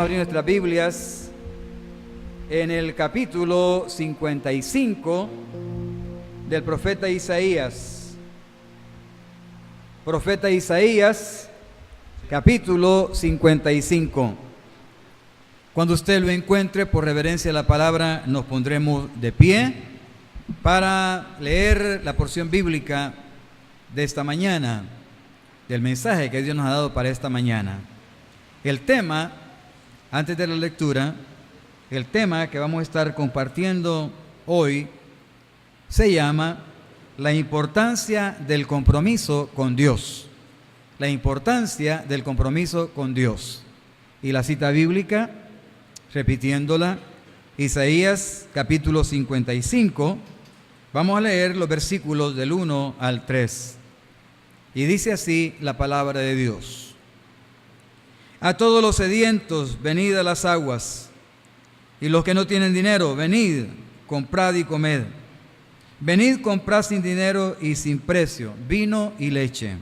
a abrir nuestras Biblias en el capítulo 55 del profeta Isaías. Profeta Isaías, capítulo 55. Cuando usted lo encuentre, por reverencia a la palabra, nos pondremos de pie para leer la porción bíblica de esta mañana, del mensaje que Dios nos ha dado para esta mañana. El tema, antes de la lectura, el tema que vamos a estar compartiendo hoy se llama la importancia del compromiso con Dios. La importancia del compromiso con Dios. Y la cita bíblica, repitiéndola, Isaías capítulo 55, vamos a leer los versículos del 1 al 3. Y dice así la palabra de Dios. A todos los sedientos, venid a las aguas, y los que no tienen dinero, venid, comprad y comed. Venid, comprad sin dinero y sin precio, vino y leche.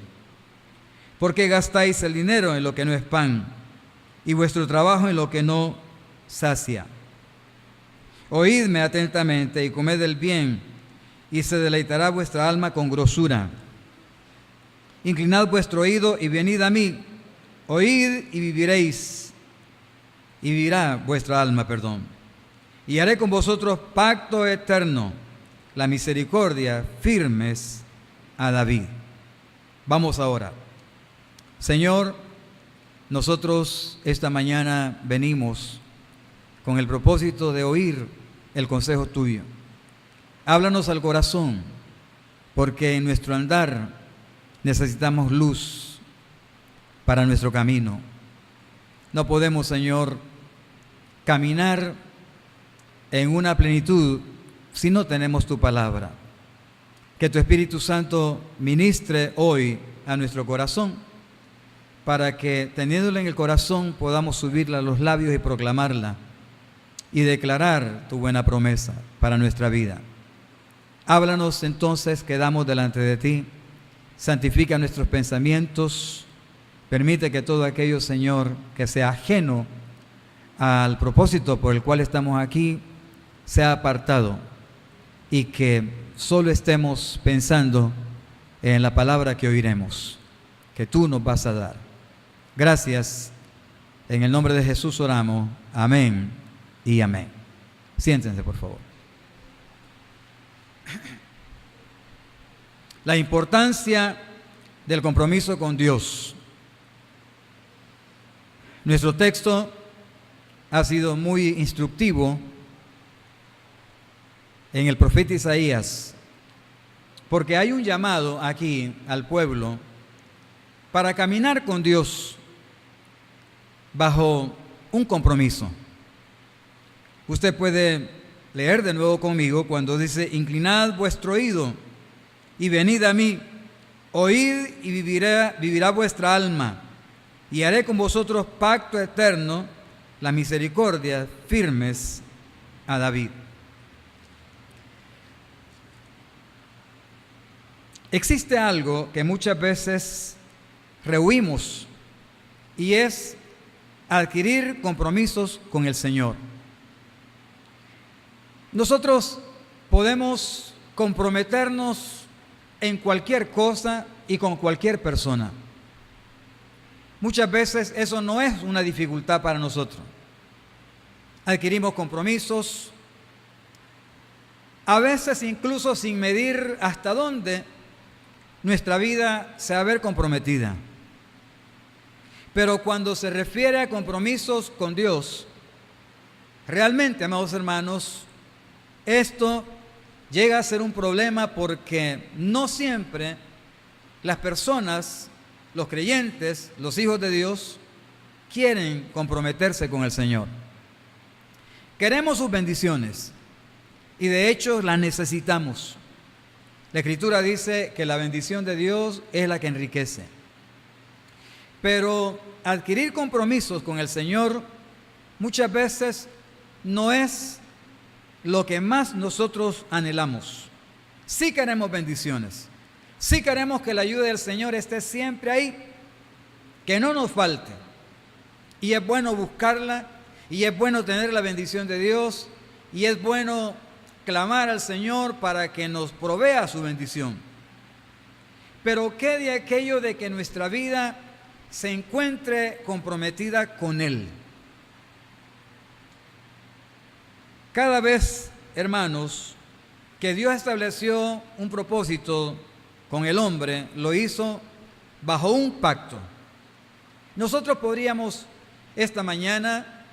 Porque gastáis el dinero en lo que no es pan, y vuestro trabajo en lo que no sacia. Oídme atentamente y comed el bien, y se deleitará vuestra alma con grosura. Inclinad vuestro oído y venid a mí. Oíd y viviréis, y vivirá vuestra alma, Y haré con vosotros pacto eterno, la misericordia firmes a David. Vamos ahora. Señor, nosotros esta mañana venimos con el propósito de oír el consejo tuyo. Háblanos al corazón, porque en nuestro andar necesitamos luz para nuestro camino. No podemos, Señor, caminar en una plenitud si no tenemos tu palabra. Que tu Espíritu Santo ministre hoy a nuestro corazón, para que, teniéndola en el corazón, podamos subirla a los labios y proclamarla y declarar tu buena promesa para nuestra vida. Háblanos entonces, quedamos delante de ti. Santifica nuestros pensamientos. Permite que todo aquello, Señor, que sea ajeno al propósito por el cual estamos aquí, sea apartado, y que solo estemos pensando en la palabra que oiremos, que tú nos vas a dar. Gracias. En el nombre de Jesús oramos. Amén y amén. Siéntense, por favor. La importancia del compromiso con Dios. Nuestro texto ha sido muy instructivo en el profeta Isaías, porque hay un llamado aquí al pueblo para caminar con Dios bajo un compromiso. Usted puede leer de nuevo conmigo cuando dice: inclinad vuestro oído y venid a mí, oíd y vivirá vuestra alma. Y haré con vosotros pacto eterno, la misericordia firmes a David. Existe algo que muchas veces rehuimos, y es adquirir compromisos con el Señor. Nosotros podemos comprometernos en cualquier cosa y con cualquier persona. Muchas veces eso no es una dificultad para nosotros. Adquirimos compromisos, a veces incluso sin medir hasta dónde nuestra vida se va a ver comprometida. Pero cuando se refiere a compromisos con Dios, realmente, amados hermanos, esto llega a ser un problema, porque no siempre las personas, los creyentes, los hijos de Dios, quieren comprometerse con el Señor. Queremos sus bendiciones, y de hecho las necesitamos. La Escritura dice que la bendición de Dios es la que enriquece. Pero adquirir compromisos con el Señor muchas veces no es lo que más nosotros anhelamos. Sí queremos bendiciones, sí queremos que la ayuda del Señor esté siempre ahí, que no nos falte. Y es bueno buscarla, y es bueno tener la bendición de Dios, y es bueno clamar al Señor para que nos provea su bendición. Pero ¿qué de aquello de que nuestra vida se encuentre comprometida con Él? Cada vez, hermanos, que Dios estableció un propósito con el hombre, lo hizo bajo un pacto. Nosotros podríamos esta mañana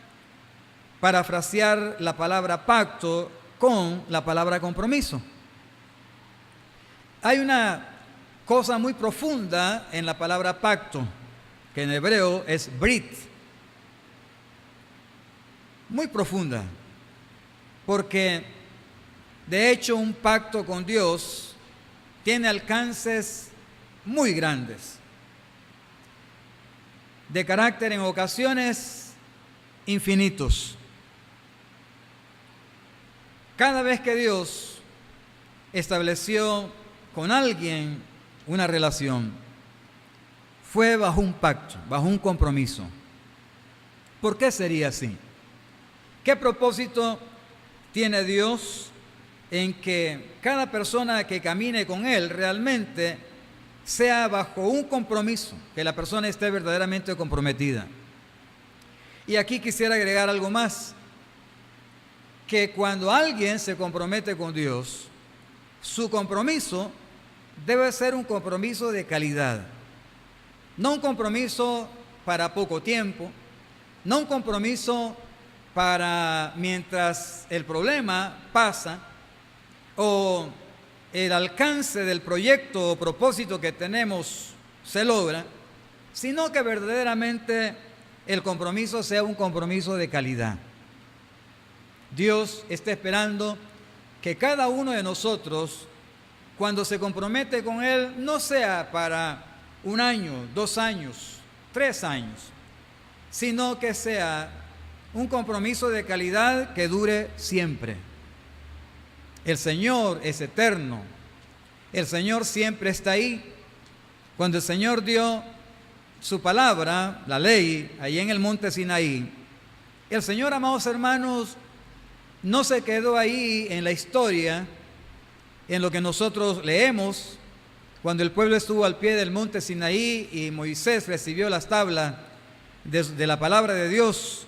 parafrasear la palabra pacto con la palabra compromiso. Hay una cosa muy profunda en la palabra pacto, que en hebreo es brit. Muy profunda, porque de hecho un pacto con Dios tiene alcances muy grandes, de carácter en ocasiones infinitos. Cada vez que Dios estableció con alguien una relación, fue bajo un pacto, bajo un compromiso. ¿Por qué sería así? ¿Qué propósito tiene Dios en que cada persona que camine con Él realmente sea bajo un compromiso, que la persona esté verdaderamente comprometida? Y aquí quisiera agregar algo más, que cuando alguien se compromete con Dios, su compromiso debe ser un compromiso de calidad, no un compromiso para poco tiempo, no un compromiso para mientras el problema pasa o el alcance del proyecto o propósito que tenemos se logra, sino que verdaderamente el compromiso sea un compromiso de calidad. Dios está esperando que cada uno de nosotros, cuando se compromete con Él, no sea para 1 año, 2 años, 3 años, sino que sea un compromiso de calidad que dure siempre. El Señor es eterno. El Señor siempre está ahí. Cuando el Señor dio su palabra, la ley, allí en el monte Sinaí, el Señor, amados hermanos, no se quedó ahí en la historia, en lo que nosotros leemos, cuando el pueblo estuvo al pie del monte Sinaí y Moisés recibió las tablas de la palabra de Dios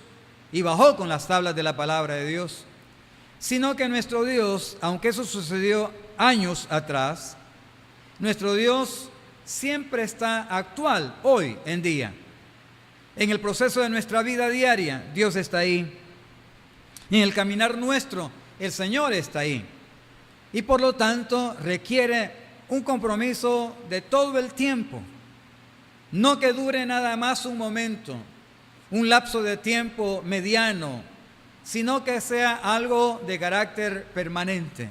y bajó con las tablas de la palabra de Dios, sino que nuestro Dios, aunque eso sucedió años atrás, nuestro Dios siempre está actual hoy en día. En el proceso de nuestra vida diaria, Dios está ahí. Y en el caminar nuestro, el Señor está ahí. Y por lo tanto, requiere un compromiso de todo el tiempo. No que dure nada más un momento, un lapso de tiempo mediano, sino que sea algo de carácter permanente.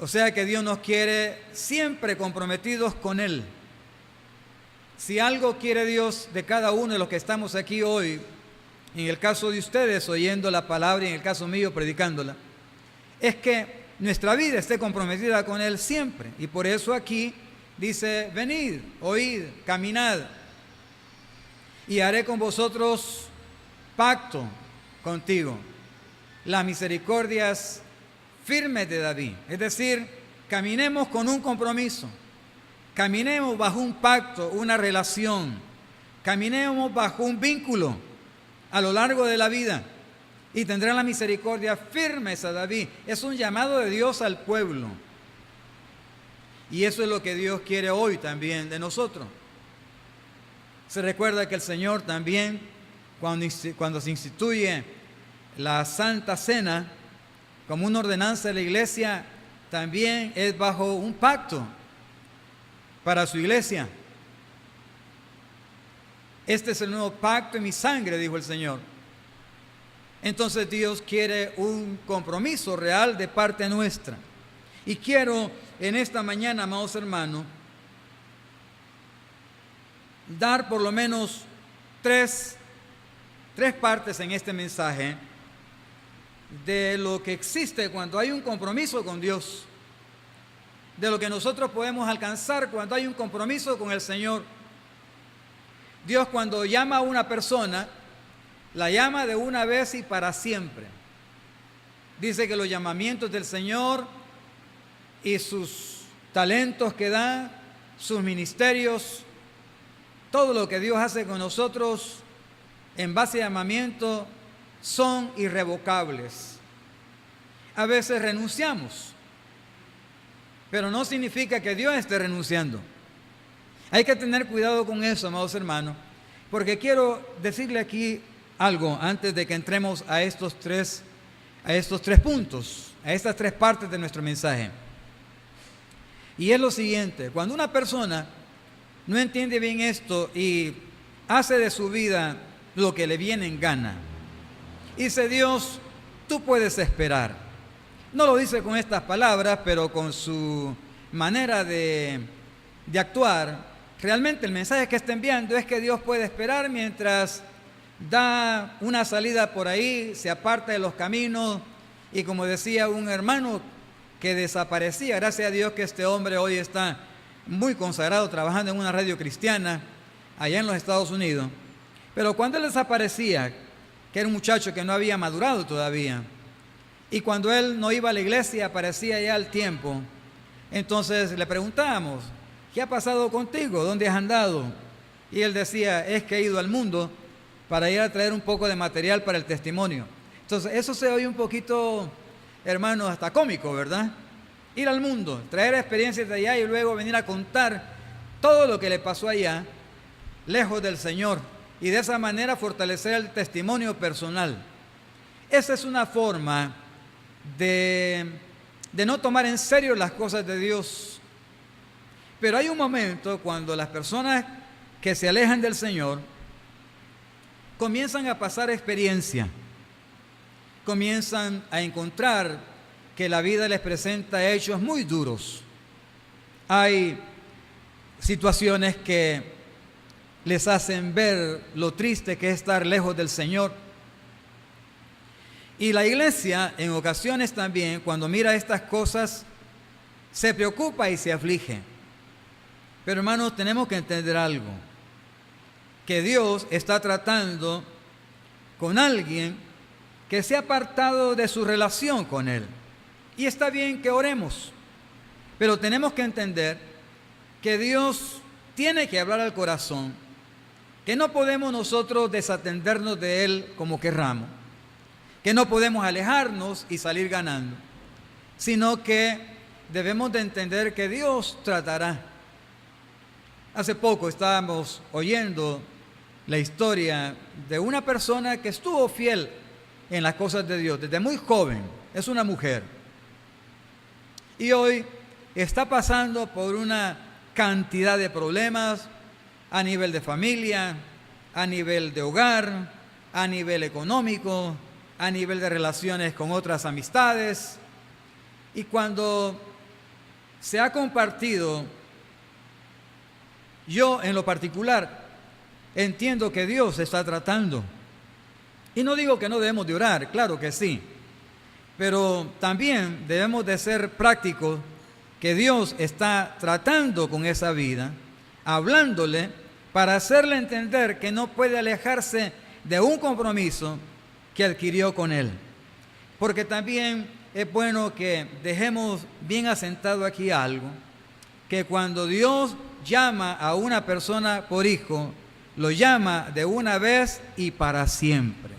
O sea que Dios nos quiere siempre comprometidos con Él. Si algo quiere Dios de cada uno de los que estamos aquí hoy, en el caso de ustedes oyendo la palabra y en el caso mío predicándola, es que nuestra vida esté comprometida con Él siempre. Y por eso aquí dice: venid, oíd, caminad, y haré con vosotros pacto contigo, las misericordias firmes de David. Es decir, caminemos con un compromiso, caminemos bajo un pacto, una relación, caminemos bajo un vínculo a lo largo de la vida, y tendrán la misericordia firmes a David. Es un llamado de Dios al pueblo, y eso es lo que Dios quiere hoy también de nosotros. Se recuerda que el Señor también, cuando se instituye la Santa Cena como una ordenanza de la iglesia, también es bajo un pacto para su iglesia. Este es el nuevo pacto en mi sangre, dijo el Señor. Entonces Dios quiere un compromiso real de parte nuestra. Y quiero en esta mañana, amados hermanos, dar por lo menos tres partes en este mensaje de lo que existe cuando hay un compromiso con Dios, de lo que nosotros podemos alcanzar cuando hay un compromiso con el Señor. Dios cuando llama a una persona, la llama de una vez y para siempre. Dice que los llamamientos del Señor y sus talentos que da, sus ministerios, todo lo que Dios hace con nosotros en base a llamamiento son irrevocables. A veces renunciamos, pero no significa que Dios esté renunciando. Hay que tener cuidado con eso, amados hermanos, porque quiero decirle aquí algo antes de que entremos a estos tres puntos, a estas tres partes de nuestro mensaje. Y es lo siguiente: cuando una persona no entiende bien esto y hace de su vida lo que le viene en gana, dice Dios, tú puedes esperar. No lo dice con estas palabras, pero con su manera de actuar. Realmente el mensaje que está enviando es que Dios puede esperar mientras da una salida por ahí, se aparta de los caminos, y como decía un hermano que desaparecía, gracias a Dios que este hombre hoy está muy consagrado trabajando en una radio cristiana allá en los Estados Unidos, pero cuando él desaparecía, que era un muchacho que no había madurado todavía, y cuando él no iba a la iglesia aparecía ya al tiempo, entonces le preguntábamos, ¿qué ha pasado contigo? ¿Dónde has andado? Y él decía, es que he ido al mundo para ir a traer un poco de material para el testimonio. Entonces eso se oye un poquito, hermano, hasta cómico, ¿verdad? Ir al mundo, traer experiencias de allá y luego venir a contar todo lo que le pasó allá, lejos del Señor, y de esa manera fortalecer el testimonio personal. Esa es una forma de no tomar en serio las cosas de Dios. Pero hay un momento cuando las personas que se alejan del Señor comienzan a pasar experiencia, comienzan a encontrar que la vida les presenta hechos muy duros. Hay situaciones que les hacen ver lo triste que es estar lejos del Señor. Y la iglesia en ocasiones también, cuando mira estas cosas, se preocupa y se aflige. Pero hermanos, tenemos que entender algo, que Dios está tratando con alguien que se ha apartado de su relación con Él. Y está bien que oremos, pero tenemos que entender que Dios tiene que hablar al corazón, que no podemos nosotros desatendernos de Él como querramos, que no podemos alejarnos y salir ganando, sino que debemos de entender que Dios tratará. Hace poco estábamos oyendo la historia de una persona que estuvo fiel en las cosas de Dios desde muy joven, es una mujer, y hoy está pasando por una cantidad de problemas a nivel de familia, a nivel de hogar, a nivel económico, a nivel de relaciones con otras amistades. Y cuando se ha compartido, yo en lo particular entiendo que Dios está tratando. Y no digo que no debemos de orar, claro que sí, pero también debemos de ser prácticos, que Dios está tratando con esa vida, hablándole para hacerle entender que no puede alejarse de un compromiso que adquirió con Él. Porque también es bueno que dejemos bien asentado aquí algo, que cuando Dios llama a una persona por hijo, lo llama de una vez y para siempre.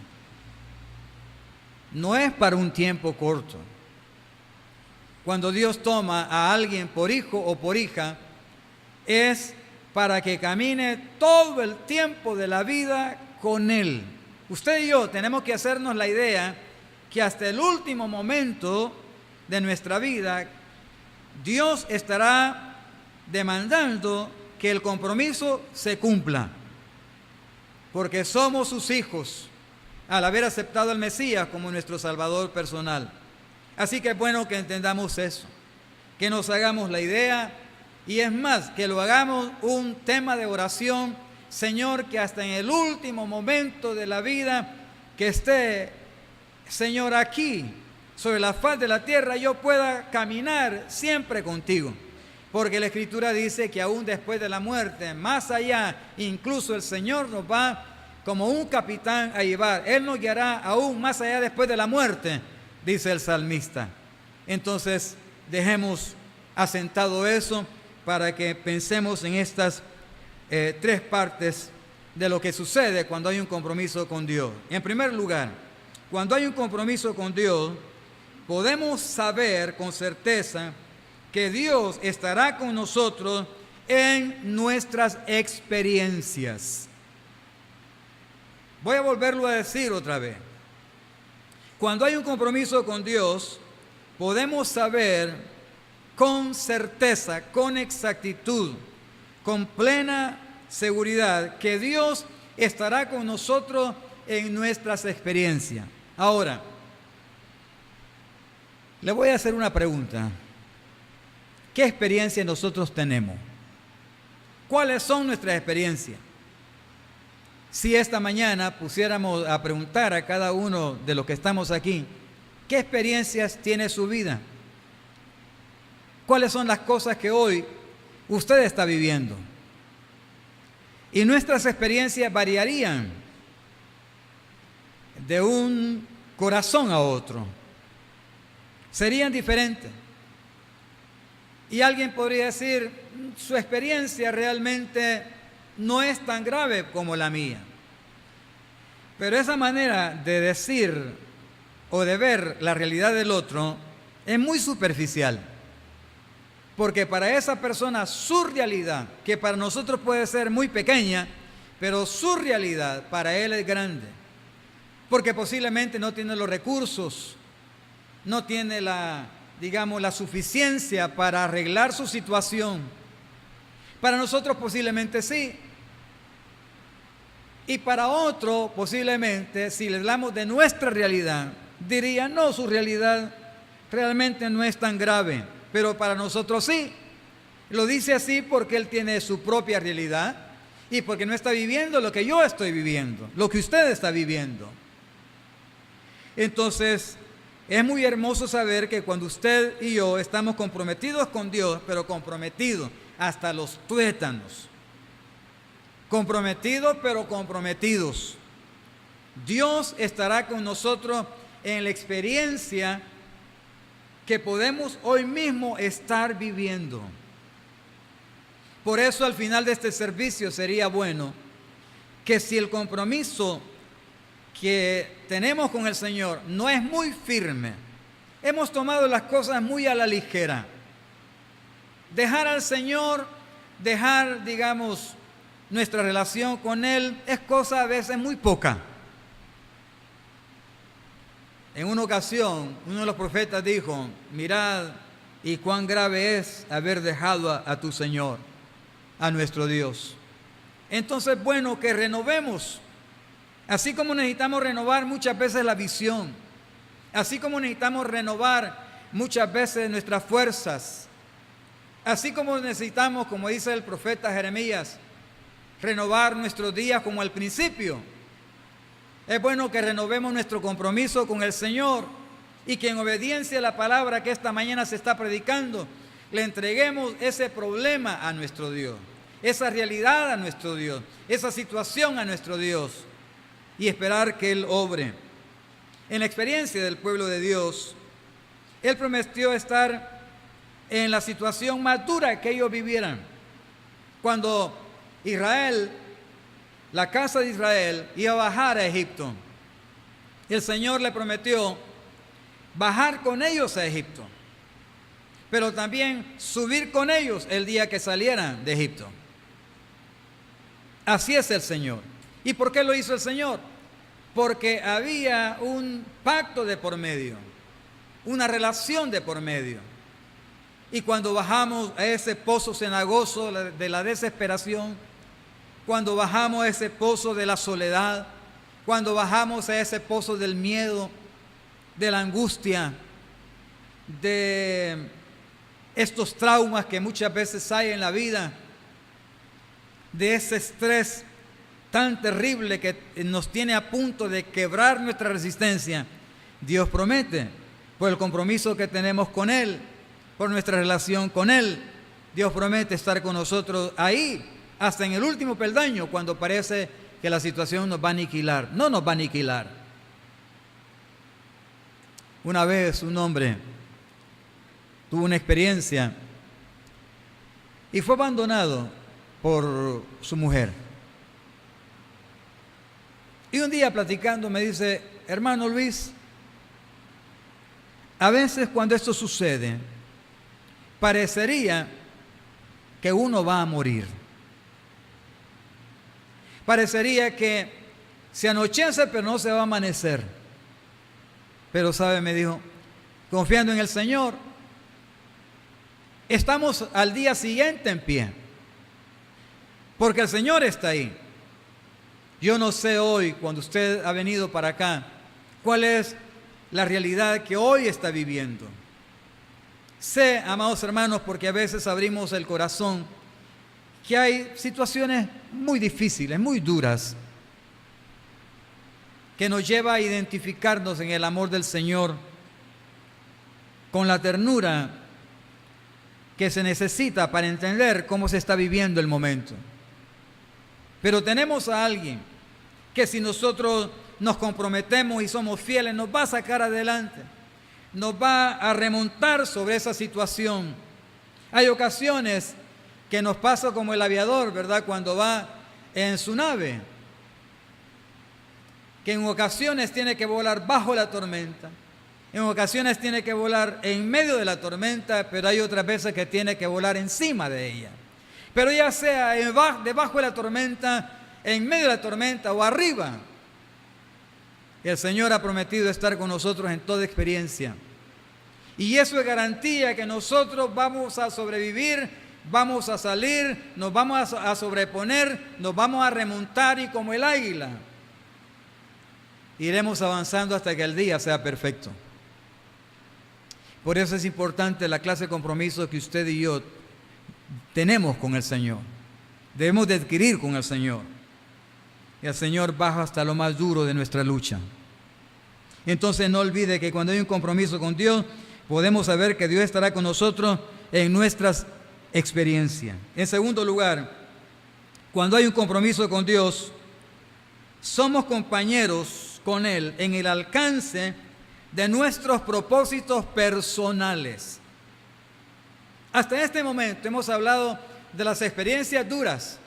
No es para un tiempo corto. Cuando Dios toma a alguien por hijo o por hija, es para que camine todo el tiempo de la vida con Él. Usted y yo tenemos que hacernos la idea que hasta el último momento de nuestra vida, Dios estará demandando que el compromiso se cumpla, porque somos sus hijos al haber aceptado al Mesías como nuestro Salvador personal. Así que es bueno que entendamos eso, que nos hagamos la idea, y es más, que lo hagamos un tema de oración. Señor, que hasta en el último momento de la vida que esté, Señor, aquí sobre la faz de la tierra, yo pueda caminar siempre contigo. Porque la Escritura dice que aún después de la muerte, más allá, incluso el Señor nos va como un capitán a llevar. Él nos guiará aún más allá después de la muerte, dice el salmista. Entonces, dejemos asentado eso para que pensemos en estas tres partes de lo que sucede cuando hay un compromiso con Dios. En primer lugar, cuando hay un compromiso con Dios, podemos saber con certeza que Dios estará con nosotros en nuestras experiencias. Voy a volverlo a decir otra vez. Cuando hay un compromiso con Dios, podemos saber con certeza, con exactitud, con plena seguridad que Dios estará con nosotros en nuestras experiencias. Ahora, le voy a hacer una pregunta. ¿Qué experiencia nosotros tenemos? ¿Cuáles son nuestras experiencias? Si esta mañana pusiéramos a preguntar a cada uno de los que estamos aquí, ¿qué experiencias tiene su vida? ¿Cuáles son las cosas que hoy usted está viviendo? Y nuestras experiencias variarían de un corazón a otro. Serían diferentes. Y alguien podría decir, su experiencia realmente no es tan grave como la mía. Pero esa manera de decir o de ver la realidad del otro es muy superficial. Porque para esa persona su realidad, que para nosotros puede ser muy pequeña, pero su realidad para él es grande. Porque posiblemente no tiene los recursos, no tiene la suficiencia para arreglar su situación. Para nosotros posiblemente sí. Y para otro posiblemente, si le hablamos de nuestra realidad, diría, no, su realidad realmente no es tan grave. Pero para nosotros sí. Lo dice así porque él tiene su propia realidad y porque no está viviendo lo que yo estoy viviendo, lo que usted está viviendo. Entonces, es muy hermoso saber que cuando usted y yo estamos comprometidos con Dios, pero comprometidos hasta los tuétanos, comprometidos pero comprometidos, Dios estará con nosotros en la experiencia que podemos hoy mismo estar viviendo. Por eso al final de este servicio sería bueno que si el compromiso que tenemos con el Señor no es muy firme, hemos tomado las cosas muy a la ligera, dejar al Señor, nuestra relación con Él es cosa a veces muy poca. En una ocasión, uno de los profetas dijo, mirad y cuán grave es haber dejado a tu Señor, a nuestro Dios. Entonces, bueno, que renovemos. Así como necesitamos renovar muchas veces la visión, así como necesitamos renovar muchas veces nuestras fuerzas, así como necesitamos, como dice el profeta Jeremías, renovar nuestros días como al principio. Es bueno que renovemos nuestro compromiso con el Señor y que en obediencia a la palabra que esta mañana se está predicando, le entreguemos ese problema a nuestro Dios, esa realidad a nuestro Dios, esa situación a nuestro Dios y esperar que Él obre. En la experiencia del pueblo de Dios, Él prometió estar en la situación más dura que ellos vivieran. Cuando la casa de Israel iba a bajar a Egipto, el Señor le prometió bajar con ellos a Egipto, pero también subir con ellos el día que salieran de Egipto. Así es el Señor. ¿Y por qué lo hizo el Señor? Porque había un pacto de por medio, una relación de por medio. Y cuando bajamos a ese pozo cenagoso de la desesperación, cuando bajamos a ese pozo de la soledad, cuando bajamos a ese pozo del miedo, de la angustia, de estos traumas que muchas veces hay en la vida, de ese estrés tan terrible que nos tiene a punto de quebrar nuestra resistencia, Dios promete, por el compromiso que tenemos con Él, por nuestra relación con Él, Dios promete estar con nosotros ahí, hasta en el último peldaño, cuando parece que la situación nos va a aniquilar. No nos va a aniquilar. Una vez un hombre tuvo una experiencia y fue abandonado por su mujer. Y un día platicando me dice: hermano Luis, a veces cuando esto sucede, parecería que uno va a morir. Parecería que se anochece pero no se va a amanecer. Pero sabe, me dijo, confiando en el Señor, estamos al día siguiente en pie, porque el Señor está ahí. Yo no sé hoy, cuando usted ha venido para acá, cuál es la realidad que hoy está viviendo. Sé, amados hermanos, porque a veces abrimos el corazón, que hay situaciones muy difíciles, muy duras, que nos lleva a identificarnos en el amor del Señor, con la ternura que se necesita para entender cómo se está viviendo el momento. Pero tenemos a alguien que, si nosotros nos comprometemos y somos fieles, nos va a sacar adelante, nos va a remontar sobre esa situación. Hay ocasiones que nos pasa como el aviador, ¿verdad?, cuando va en su nave, que en ocasiones tiene que volar bajo la tormenta, en ocasiones tiene que volar en medio de la tormenta, pero hay otras veces que tiene que volar encima de ella. Pero ya sea debajo de la tormenta, en medio de la tormenta o arriba, el Señor ha prometido estar con nosotros en toda experiencia. Y eso es garantía que nosotros vamos a sobrevivir, vamos a salir, nos vamos a sobreponer, nos vamos a remontar, y como el águila iremos avanzando hasta que el día sea perfecto. Por eso es importante la clase de compromiso que usted y yo tenemos con el Señor. Debemos de adquirir con el Señor. Y el Señor baja hasta lo más duro de nuestra lucha. Entonces no olvide que cuando hay un compromiso con Dios, podemos saber que Dios estará con nosotros en nuestras experiencias. En segundo lugar, cuando hay un compromiso con Dios, somos compañeros con Él en el alcance de nuestros propósitos personales. Hasta este momento hemos hablado de las experiencias duras,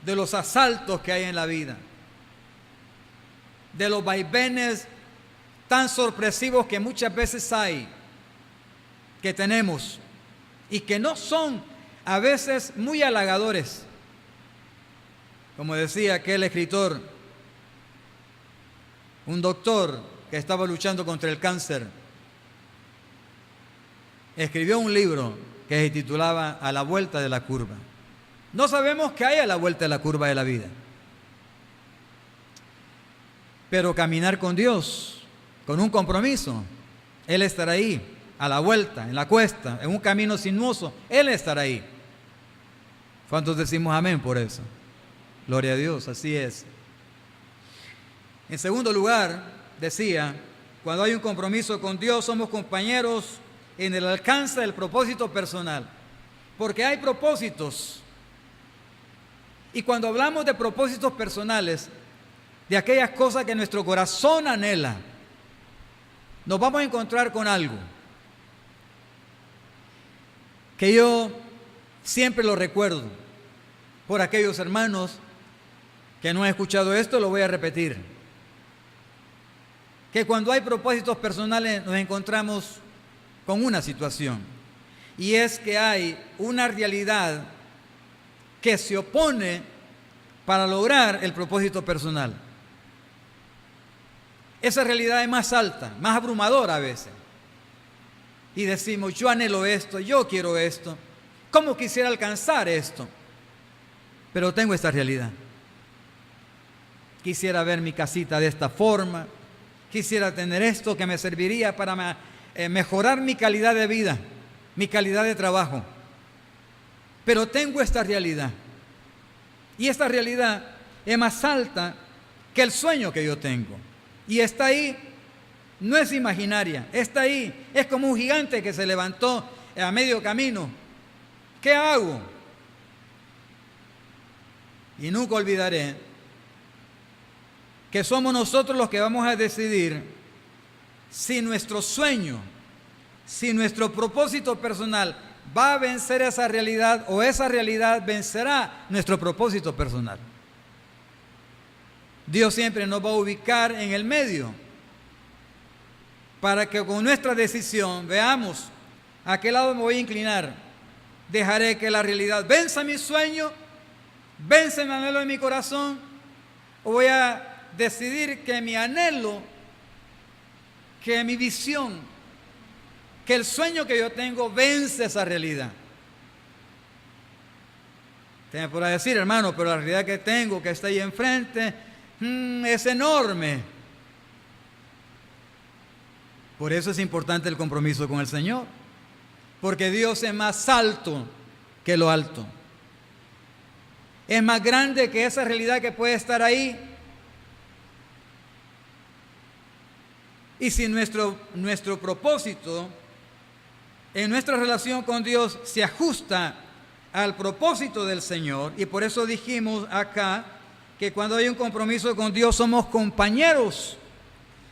de los asaltos que hay en la vida, de los vaivenes tan sorpresivos que muchas veces hay, que tenemos, y que no son a veces muy halagadores. Como decía aquel escritor, un doctor que estaba luchando contra el cáncer, escribió un libro que se titulaba A la vuelta de la curva. No sabemos qué hay a la vuelta de la curva de la vida, pero caminar con Dios, con un compromiso, Él estará ahí, a la vuelta, en la cuesta, en un camino sinuoso, Él estará ahí. ¿Cuántos decimos amén por eso? Gloria a Dios, así es. En segundo lugar, decía, cuando hay un compromiso con Dios, somos compañeros en el alcance del propósito personal, porque hay propósitos. Y cuando hablamos de propósitos personales, de aquellas cosas que nuestro corazón anhela, nos vamos a encontrar con algo que yo siempre lo recuerdo. Por aquellos hermanos que no han escuchado esto, lo voy a repetir. Que cuando hay propósitos personales nos encontramos con una situación, y es que hay una realidad que se opone para lograr el propósito personal. Esa realidad es más alta, más abrumadora a veces. Y decimos, yo anhelo esto, yo quiero esto, ¿cómo quisiera alcanzar esto? Pero tengo esta realidad. Quisiera ver mi casita de esta forma, quisiera tener esto que me serviría para mejorar mi calidad de vida, mi calidad de trabajo. Pero tengo esta realidad. Y esta realidad es más alta que el sueño que yo tengo. Y está ahí, no es imaginaria, está ahí. Es como un gigante que se levantó a medio camino ¿Qué hago? Y nunca olvidaré que somos nosotros los que vamos a decidir si nuestro sueño, si nuestro propósito personal va a vencer esa realidad o esa realidad vencerá nuestro propósito personal. Dios siempre nos va a ubicar en el medio para que con nuestra decisión veamos a qué lado me voy a inclinar. Dejaré que la realidad venza mi sueño, vence mi anhelo en mi corazón, o voy a decidir que mi anhelo, que mi visión, que el sueño que yo tengo vence esa realidad. Usted me podrá decir, hermano, pero la realidad que tengo, que está ahí enfrente, es enorme. Por eso es importante el compromiso con el Señor, porque Dios es más alto que lo alto. Es más grande que esa realidad que puede estar ahí. Y si nuestro propósito en nuestra relación con Dios se ajusta al propósito del Señor, y por eso dijimos acá que cuando hay un compromiso con Dios somos compañeros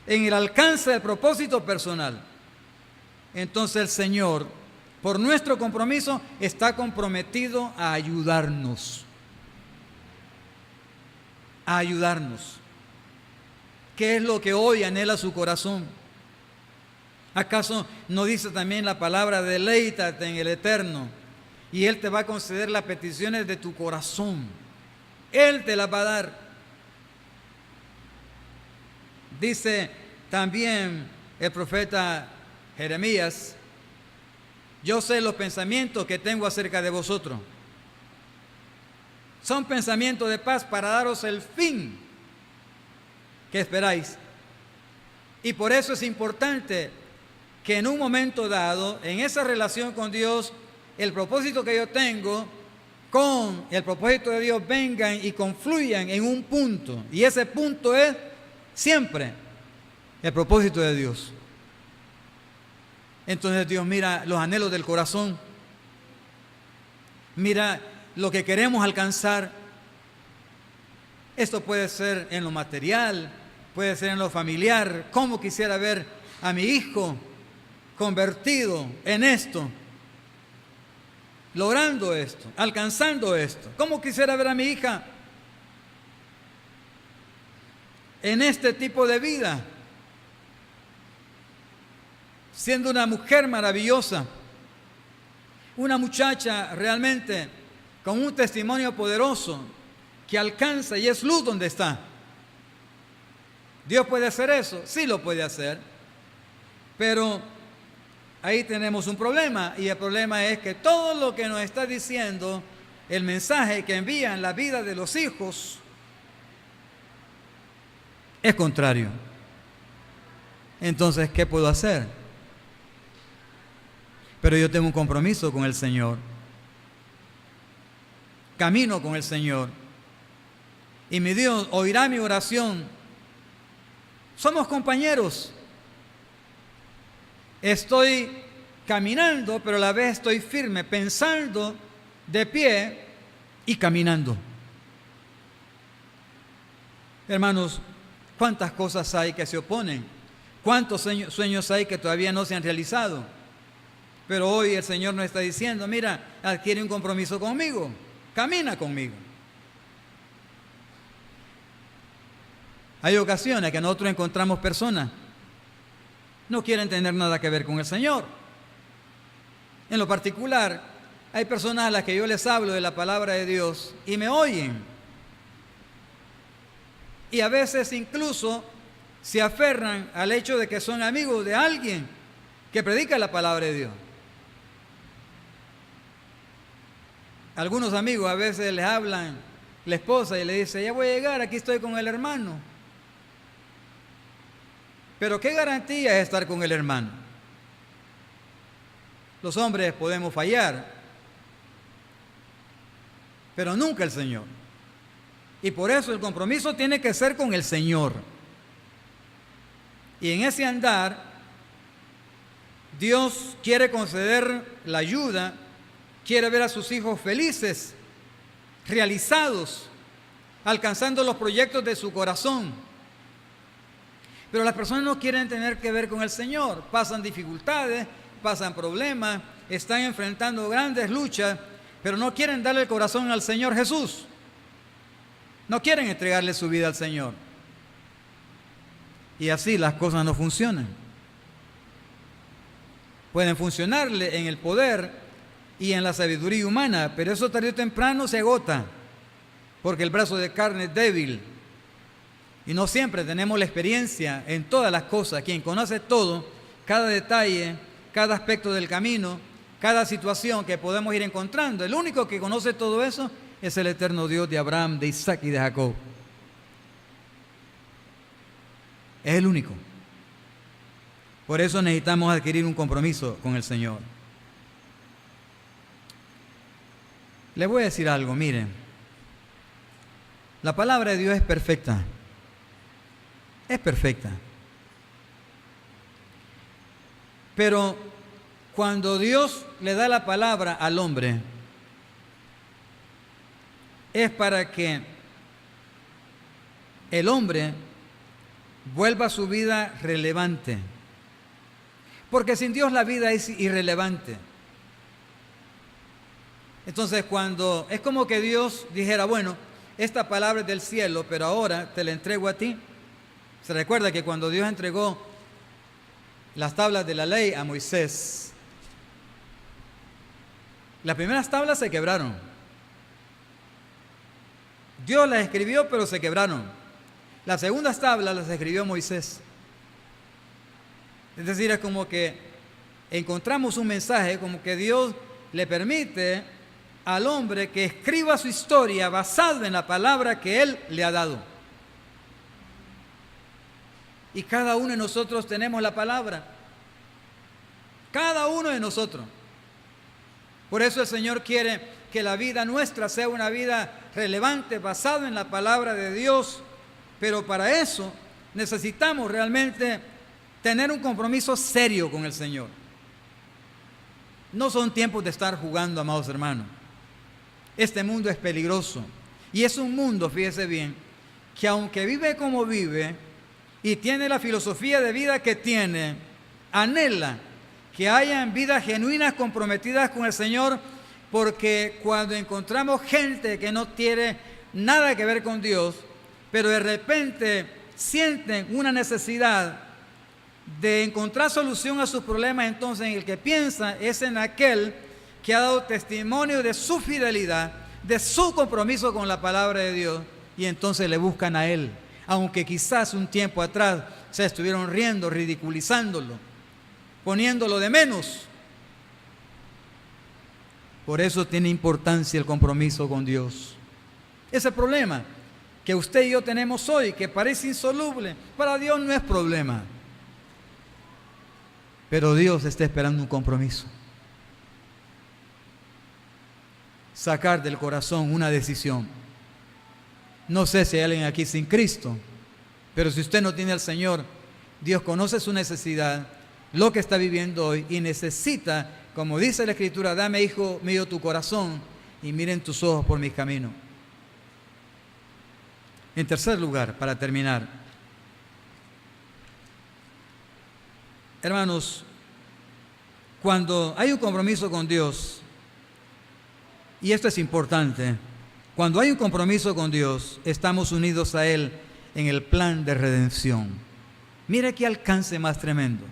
en el alcance del propósito personal. Entonces el Señor, por nuestro compromiso, está comprometido a ayudarnos. A ayudarnos. ¿Qué es lo que hoy anhela su corazón? ¿Acaso no dice también la palabra deleítate en el Eterno y Él te va a conceder las peticiones de tu corazón? Él te las va a dar. Dice también el profeta Jeremías, yo sé los pensamientos que tengo acerca de vosotros. Son pensamientos de paz para daros el fin que esperáis. Y por eso es importante que en un momento dado, en esa relación con Dios, el propósito que yo tengo con el propósito de Dios vengan y confluyan en un punto. Y ese punto es siempre el propósito de Dios. Entonces Dios mira los anhelos del corazón, mira lo que queremos alcanzar. Esto puede ser en lo material, puede ser en lo familiar. ¿Cómo quisiera ver a mi hijo convertido en esto? Logrando esto, alcanzando esto. ¿Cómo quisiera ver a mi hija en este tipo de vida? Siendo una mujer maravillosa, una muchacha realmente con un testimonio poderoso que alcanza y es luz donde está. ¿Dios puede hacer eso? Sí lo puede hacer, pero ahí tenemos un problema, y el problema es que todo lo que nos está diciendo el mensaje que envía en la vida de los hijos es contrario. Entonces, ¿qué puedo hacer? Pero yo tengo un compromiso con el Señor, camino con el Señor, y mi Dios oirá mi oración. Somos compañeros. Estoy caminando, pero a la vez estoy firme, pensando, de pie y caminando. Hermanos, ¿cuántas cosas hay que se oponen? ¿Cuántos sueños hay que todavía no se han realizado? Pero hoy el Señor nos está diciendo, mira, adquiere un compromiso conmigo, camina conmigo. Hay ocasiones que nosotros encontramos personas no quieren tener nada que ver con el Señor. En lo particular, hay personas a las que yo les hablo de la palabra de Dios y me oyen. Y a veces incluso se aferran al hecho de que son amigos de alguien que predica la palabra de Dios. Algunos amigos a veces les hablan la esposa y le dice, ya voy a llegar, aquí estoy con el hermano. Pero ¿qué garantía es estar con el hermano? Los hombres podemos fallar, pero nunca el Señor. Y por eso el compromiso tiene que ser con el Señor. Y en ese andar, Dios quiere conceder la ayuda, quiere ver a sus hijos felices, realizados, alcanzando los proyectos de su corazón. Pero las personas no quieren tener que ver con el Señor, pasan dificultades, pasan problemas, están enfrentando grandes luchas, pero no quieren darle el corazón al Señor Jesús. No quieren entregarle su vida al Señor. Y así las cosas no funcionan. Pueden funcionarle en el poder y en la sabiduría humana, pero eso tarde o temprano se agota, porque el brazo de carne es débil. Y no siempre tenemos la experiencia en todas las cosas. Quien conoce todo, cada detalle, cada aspecto del camino, cada situación que podemos ir encontrando, el único que conoce todo eso es el eterno Dios de Abraham, de Isaac y de Jacob. Es el único. Por eso necesitamos adquirir un compromiso con el Señor. Les voy a decir algo, miren. La palabra de Dios es perfecta. Es perfecta. Pero cuando Dios le da la palabra al hombre, es para que el hombre vuelva su vida relevante. Porque sin Dios la vida es irrelevante. Entonces cuando es como que Dios dijera, bueno, esta palabra es del cielo, pero ahora te la entrego a ti. Se recuerda que cuando Dios entregó las tablas de la ley a Moisés, las primeras tablas se quebraron. Dios las escribió, pero se quebraron. Las segundas tablas las escribió Moisés. Es decir, es como que encontramos un mensaje, como que Dios le permite al hombre que escriba su historia basado en la palabra que Él le ha dado. Y cada uno de nosotros tenemos la palabra. Cada uno de nosotros. Por eso el Señor quiere que la vida nuestra sea una vida relevante, basada en la palabra de Dios. Pero para eso necesitamos realmente tener un compromiso serio con el Señor. No son tiempos de estar jugando, amados hermanos. Este mundo es peligroso. Y es un mundo, fíjese bien, que aunque vive como vive y tiene la filosofía de vida que tiene, anhela que hayan vidas genuinas comprometidas con el Señor, porque cuando encontramos gente que no tiene nada que ver con Dios, pero de repente sienten una necesidad de encontrar solución a sus problemas, entonces en el que piensa es en aquel que ha dado testimonio de su fidelidad, de su compromiso con la palabra de Dios, y entonces le buscan a Él, aunque quizás un tiempo atrás se estuvieron riendo, ridiculizándolo, poniéndolo de menos. Por eso tiene importancia el compromiso con Dios. Ese problema que usted y yo tenemos hoy, que parece insoluble, para Dios no es problema. Pero Dios está esperando un compromiso. Sacar del corazón una decisión. No sé si hay alguien aquí sin Cristo, pero si usted no tiene al Señor, Dios conoce su necesidad, lo que está viviendo hoy, y necesita, como dice la Escritura, dame, hijo mío, tu corazón y miren tus ojos por mis caminos. En tercer lugar, para terminar, hermanos, cuando hay un compromiso con Dios, y esto es importante, cuando hay un compromiso con Dios, estamos unidos a Él en el plan de redención. Mire qué alcance más tremendo.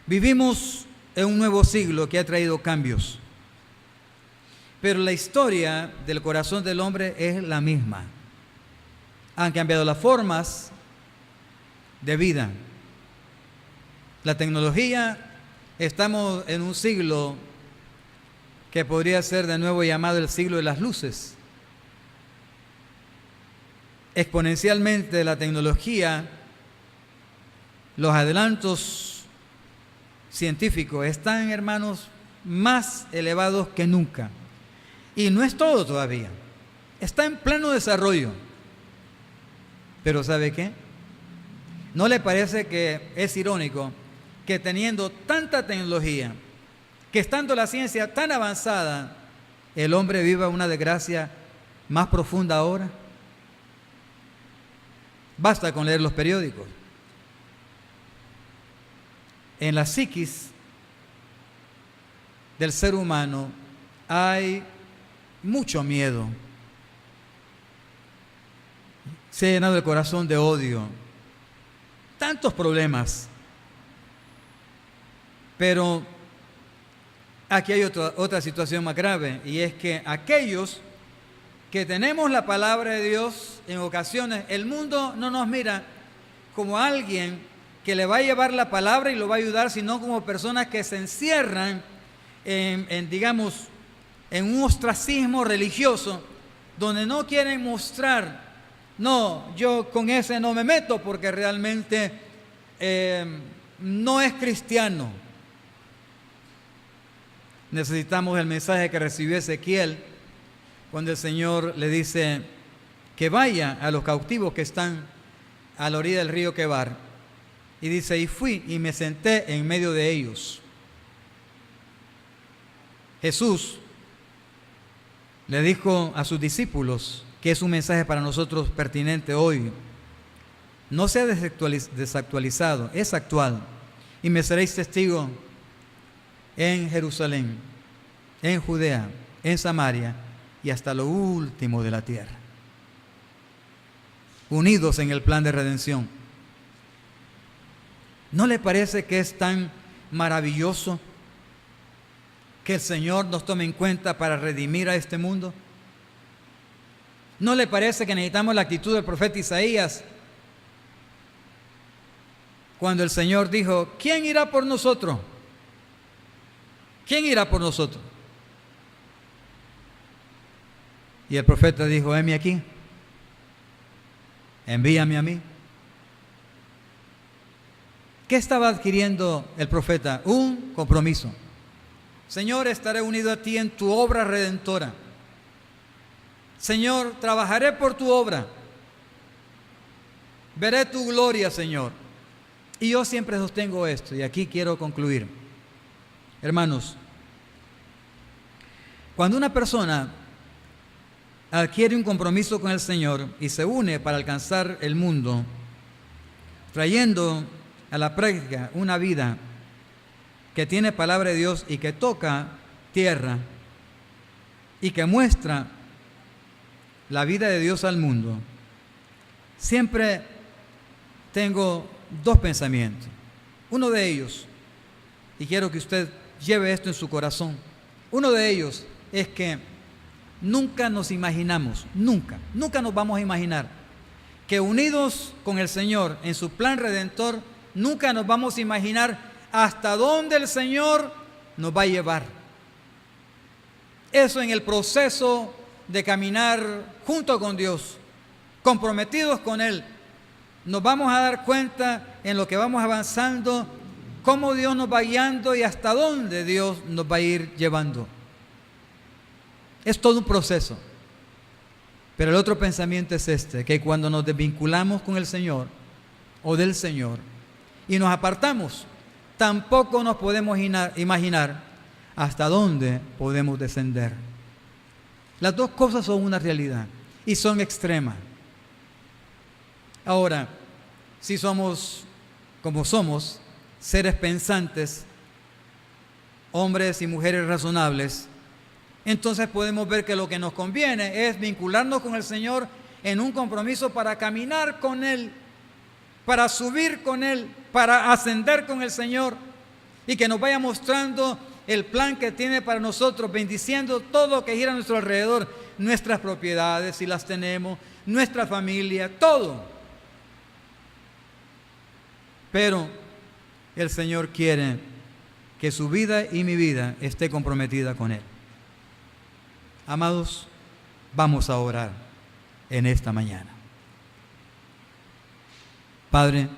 Vivimos en un nuevo siglo que ha traído cambios, pero la historia del corazón del hombre es la misma. Han cambiado las formas de vida. La tecnología, estamos en un siglo que podría ser de nuevo llamado el siglo de las luces. Exponencialmente la tecnología, los adelantos científicos están, hermanos, más elevados que nunca. Y no es todo todavía. Está en pleno desarrollo. Pero ¿sabe qué? ¿No le parece que es irónico que teniendo tanta tecnología, que estando la ciencia tan avanzada, el hombre viva una desgracia más profunda ahora? Basta con leer los periódicos. En la psiquis del ser humano hay mucho miedo. Se ha llenado el corazón de odio, tantos problemas. Pero aquí hay otra situación más grave, y es que aquellos que tenemos la palabra de Dios, en ocasiones el mundo no nos mira como alguien que le va a llevar la palabra y lo va a ayudar, sino como personas que se encierran digamos, en un ostracismo religioso, donde no quieren mostrar, no, yo con ese no me meto porque realmente no es cristiano. Necesitamos el mensaje que recibió Ezequiel cuando el Señor le dice que vaya a los cautivos que están a la orilla del río Quebar. Y dice, y fui y me senté en medio de ellos. Jesús le dijo a sus discípulos, que es un mensaje para nosotros pertinente hoy: no sea desactualizado, es actual. Y me seréis testigo en Jerusalén, en Judea, en Samaria y hasta lo último de la tierra. Unidos en el plan de redención. ¿No le parece que es tan maravilloso que el Señor nos tome en cuenta para redimir a este mundo? ¿No le parece que necesitamos la actitud del profeta Isaías cuando el Señor dijo, ¿quién irá por nosotros? ¿Quién irá por nosotros? Y el profeta dijo, heme aquí, envíame a mí. ¿Qué estaba adquiriendo el profeta? Un compromiso. Señor, estaré unido a ti en tu obra redentora. Señor, trabajaré por tu obra. Veré tu gloria, Señor. Y yo siempre sostengo esto, y aquí quiero concluir. Hermanos, cuando una persona adquiere un compromiso con el Señor y se une para alcanzar el mundo, trayendo a la práctica una vida que tiene palabra de Dios y que toca tierra y que muestra la vida de Dios al mundo, siempre tengo dos pensamientos. Uno de ellos, y quiero que usted lleve esto en su corazón, uno de ellos es que nunca nos imaginamos, nunca nos vamos a imaginar que unidos con el Señor en su plan redentor, nunca nos vamos a imaginar hasta dónde el Señor nos va a llevar. Eso en el proceso de caminar junto con Dios, comprometidos con Él, nos vamos a dar cuenta en lo que vamos avanzando, cómo Dios nos va guiando y hasta dónde Dios nos va a ir llevando. Es todo un proceso. Pero el otro pensamiento es este, que cuando nos desvinculamos con el Señor o del Señor y nos apartamos, tampoco nos podemos imaginar hasta dónde podemos descender. Las dos cosas son una realidad y son extremas. Ahora, si somos, como somos, seres pensantes, hombres y mujeres razonables, entonces podemos ver que lo que nos conviene es vincularnos con el Señor en un compromiso para caminar con Él, para subir con Él, para ascender con el Señor, y que nos vaya mostrando el plan que tiene para nosotros, bendiciendo todo lo que gira a nuestro alrededor, nuestras propiedades, si las tenemos, nuestra familia, todo. Pero el Señor quiere que su vida y mi vida esté comprometida con Él. Amados, vamos a orar en esta mañana. Padre,